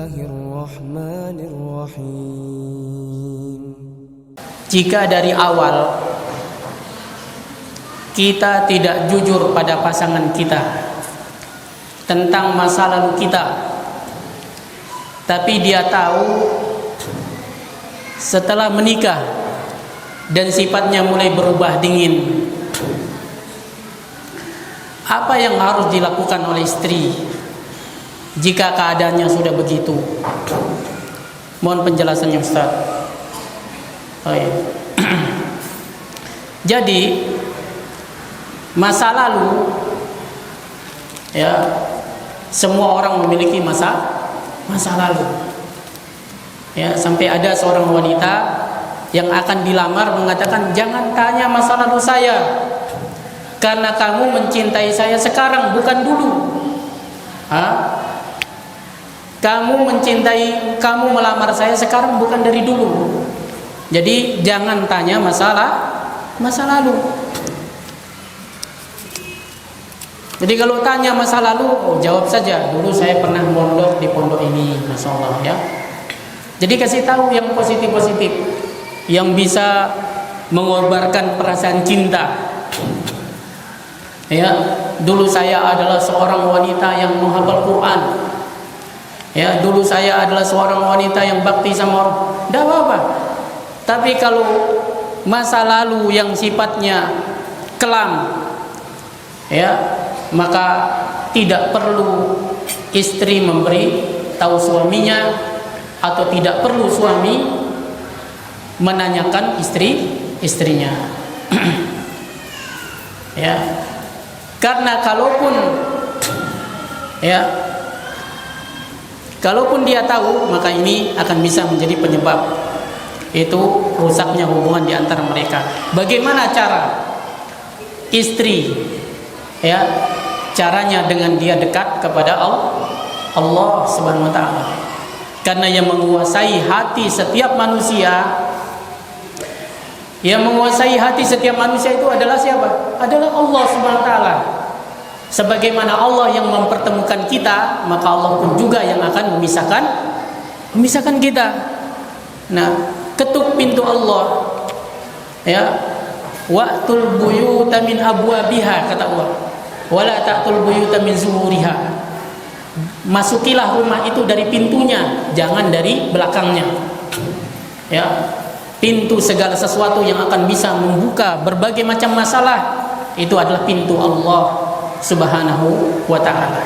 Bismillahirrahmanirrahim. Jika dari awal kita tidak jujur pada pasangan kita tentang masa lalu kita, tapi dia tahu setelah menikah dan sifatnya mulai berubah dingin, apa yang harus dilakukan oleh istri jika keadaannya sudah begitu? Mohon penjelasannya, Ustaz. Jadi masa lalu, ya, semua orang memiliki masa lalu, ya, sampai ada seorang wanita yang akan dilamar mengatakan, jangan tanya masa lalu saya, karena kamu mencintai saya sekarang bukan dulu. Kamu melamar saya sekarang bukan dari dulu. Jadi jangan tanya masa lalu. Jadi kalau tanya masa lalu, jawab saja, dulu saya pernah mondok di pondok ini, Masya Allah, ya. Jadi kasih tahu yang positif-positif, yang bisa mengobarkan perasaan cinta. Ya, dulu saya adalah seorang wanita yang menghafal Quran. Ya, dulu saya adalah seorang wanita yang bakti sama orang. Tidak apa-apa. Tapi kalau masa lalu yang sifatnya kelam, ya, maka tidak perlu istri memberi tahu suaminya, atau tidak perlu suami menanyakan istrinya. Ya, karena kalaupun dia tahu, maka ini akan bisa menjadi penyebab itu rusaknya hubungan di antara mereka. Bagaimana cara istri, ya, caranya dengan dia dekat kepada Allah Subhanahu wa taala. Karena yang menguasai hati setiap manusia, itu adalah siapa? Adalah Allah Subhanahu wa taala. Sebagaimana Allah yang mempertemukan kita, maka Allah pun juga yang akan memisahkan kita. Nah, ketuk pintu Allah, ya, wa'tul buyuta min abwabiha, kata Allah, wala ta'tul buyuta min zuhuriha. Masukilah rumah itu dari pintunya, jangan dari belakangnya. Ya, pintu segala sesuatu yang akan bisa membuka berbagai macam masalah itu adalah pintu Allah Subhanahu wa ta'ala.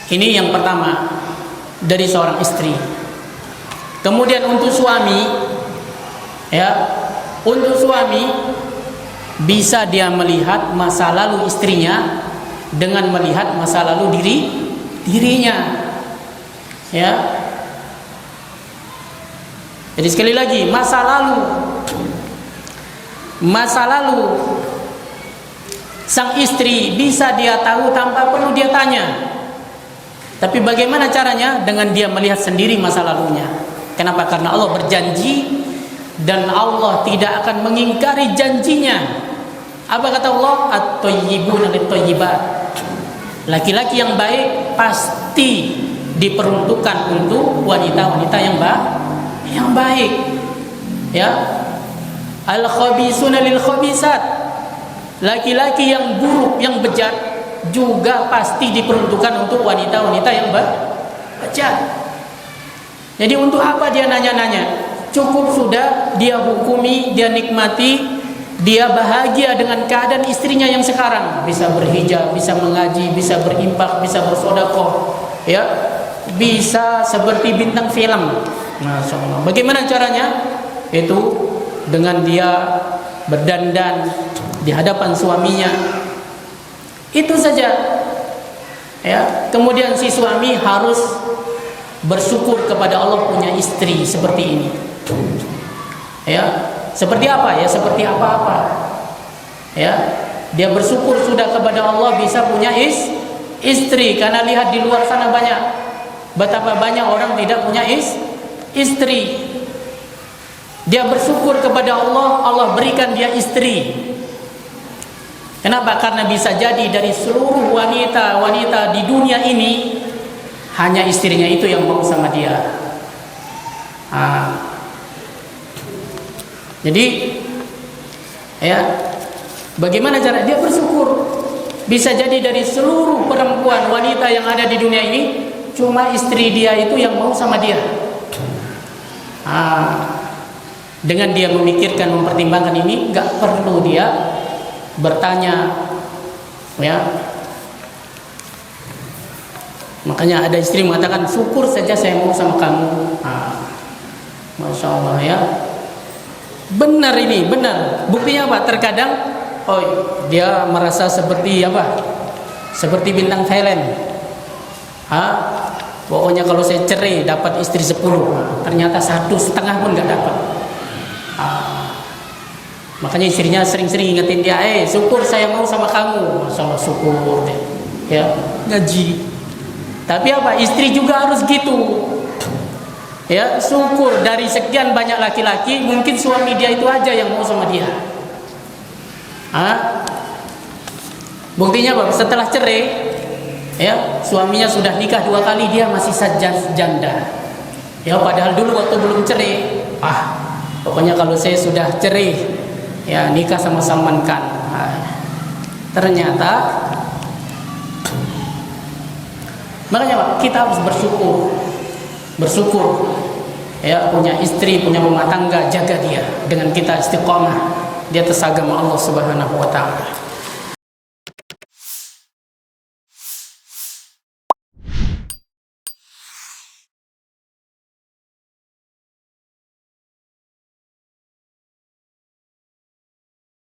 Ini yang pertama dari seorang istri. Kemudian untuk suami, ya, untuk suami bisa dia melihat masa lalu istrinya dengan melihat masa lalu dirinya, ya. Jadi sekali lagi, masa lalu sang istri bisa dia tahu tanpa perlu dia tanya. Tapi bagaimana caranya? Dengan dia melihat sendiri masa lalunya. Kenapa? Karena Allah berjanji dan Allah tidak akan mengingkari janjinya. Apa kata Allah? At-thayyibuna lit-thayyibat. Laki-laki yang baik pasti diperuntukkan untuk wanita-wanita yang baik. Ya. Al-khabisuna lil-khabisat. Laki-laki yang buruk, yang bejat juga pasti diperuntukkan untuk wanita-wanita yang bejat. Jadi untuk apa dia nanya-nanya? Cukup sudah dia hukumi, dia nikmati, dia bahagia dengan keadaan istrinya yang sekarang. Bisa berhijab, bisa mengaji, bisa berinfak, bisa bersedekah, ya, bisa seperti bintang film. Masya Allah. Bagaimana caranya? Itu dengan dia berdandan di hadapan suaminya. Itu saja. Ya, kemudian si suami harus bersyukur kepada Allah punya istri seperti ini. Ya, seperti apa? Ya, seperti apa-apa. Ya, dia bersyukur sudah kepada Allah bisa punya istri, karena lihat di luar sana betapa banyak orang tidak punya istri. Dia bersyukur kepada Allah, Allah berikan dia istri. Kenapa? Karena bisa jadi dari seluruh wanita di dunia ini hanya istrinya itu yang mau sama dia. Jadi ya, bagaimana cara dia bersyukur? Bisa jadi dari seluruh perempuan wanita yang ada di dunia ini, cuma istri dia itu yang mau sama dia. Dengan dia memikirkan, mempertimbangkan ini, nggak perlu dia bertanya, ya. Makanya ada istri mengatakan, syukur saja saya mau sama kamu. Masya Allah, ya. Benar ini, benar. Buktinya apa? Terkadang dia merasa seperti apa? Seperti bintang film. Pokoknya kalau saya cerai dapat istri 10, ternyata 1,5 pun nggak dapat. Makanya istrinya sering-sering ingetin dia, syukur saya mau sama kamu. Masya Allah, syukur deh. Ya, ngaji. Tapi apa? Istri juga harus gitu. Ya, syukur dari sekian banyak laki-laki, mungkin suami dia itu aja yang mau sama dia. Buktinya apa? Setelah cerai, ya, suaminya sudah nikah 2 kali, dia masih saja janda. Ya, padahal dulu waktu belum cerai, pokoknya kalau saya sudah cerai, ya nikah sama Salman Khan. Ternyata, makanya Pak, kita harus bersyukur, ya, punya istri, punya rumah tangga, jaga dia dengan kita istiqomah di atas agama Allah Subhanahu wa taala.